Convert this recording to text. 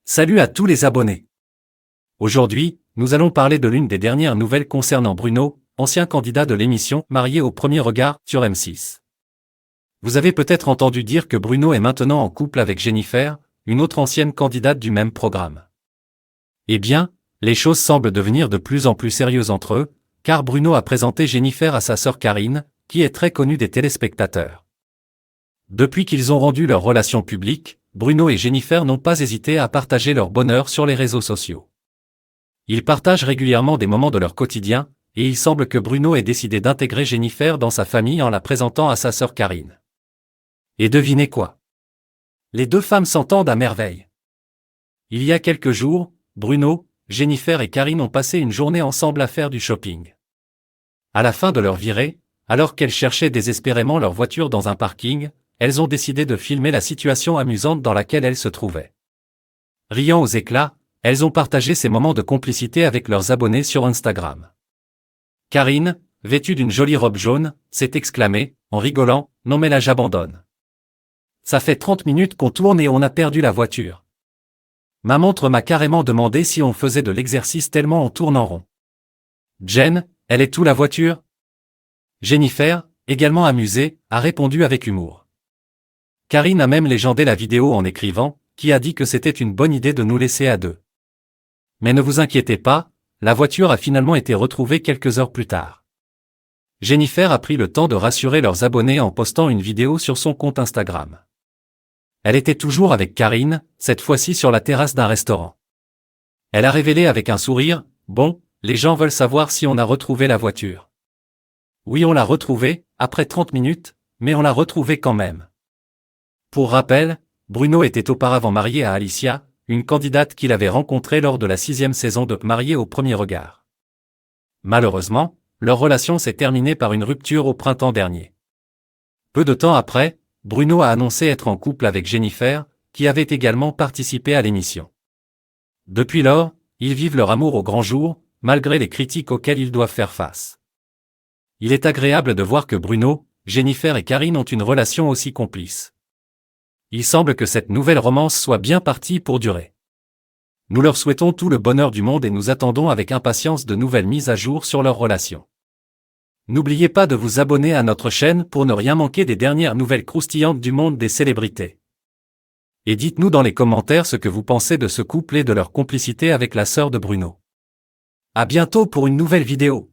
Salut à tous les abonnés. Aujourd'hui, nous allons parler de l'une des dernières nouvelles concernant Bruno, ancien candidat de l'émission Marié au premier regard sur M6. Vous avez peut-être entendu dire que Bruno est maintenant en couple avec Jennifer, une autre ancienne candidate du même programme. Eh bien, les choses semblent devenir de plus en plus sérieuses entre eux, car Bruno a présenté Jennifer à sa sœur Karine, qui est très connue des téléspectateurs. Depuis qu'ils ont rendu leur relation publique, Bruno et Jennifer n'ont pas hésité à partager leur bonheur sur les réseaux sociaux. Ils partagent régulièrement des moments de leur quotidien, et il semble que Bruno ait décidé d'intégrer Jennifer dans sa famille en la présentant à sa sœur Karine. Et devinez quoi? Les deux femmes s'entendent à merveille. Il y a quelques jours, Bruno, Jennifer et Karine ont passé une journée ensemble à faire du shopping. À la fin de leur virée, alors qu'elles cherchaient désespérément leur voiture dans un parking, elles ont décidé de filmer la situation amusante dans laquelle elles se trouvaient. Riant aux éclats, elles ont partagé ces moments de complicité avec leurs abonnés sur Instagram. Karine, vêtue d'une jolie robe jaune, s'est exclamée, en rigolant, « Non mais là j'abandonne. Ça fait 30 minutes qu'on tourne et on a perdu la voiture. Ma montre m'a carrément demandé si on faisait de l'exercice tellement on tourne en rond. Jen, elle est où la voiture? » Jennifer, également amusée, a répondu avec humour. Karine a même légendé la vidéo en écrivant, qui a dit que c'était une bonne idée de nous laisser à deux. Mais ne vous inquiétez pas, la voiture a finalement été retrouvée quelques heures plus tard. Jennifer a pris le temps de rassurer leurs abonnés en postant une vidéo sur son compte Instagram. Elle était toujours avec Karine, cette fois-ci sur la terrasse d'un restaurant. Elle a révélé avec un sourire, « Bon, les gens veulent savoir si on a retrouvé la voiture. » Oui, on l'a retrouvée, après 30 minutes, mais on l'a retrouvée quand même. Pour rappel, Bruno était auparavant marié à Alicia, une candidate qu'il avait rencontrée lors de la 6e saison de Marié au premier regard. Malheureusement, leur relation s'est terminée par une rupture au printemps dernier. Peu de temps après, Bruno a annoncé être en couple avec Jennifer, qui avait également participé à l'émission. Depuis lors, ils vivent leur amour au grand jour, malgré les critiques auxquelles ils doivent faire face. Il est agréable de voir que Bruno, Jennifer et Karine ont une relation aussi complice. Il semble que cette nouvelle romance soit bien partie pour durer. Nous leur souhaitons tout le bonheur du monde et nous attendons avec impatience de nouvelles mises à jour sur leur relation. N'oubliez pas de vous abonner à notre chaîne pour ne rien manquer des dernières nouvelles croustillantes du monde des célébrités. Et dites-nous dans les commentaires ce que vous pensez de ce couple et de leur complicité avec la sœur de Bruno. À bientôt pour une nouvelle vidéo.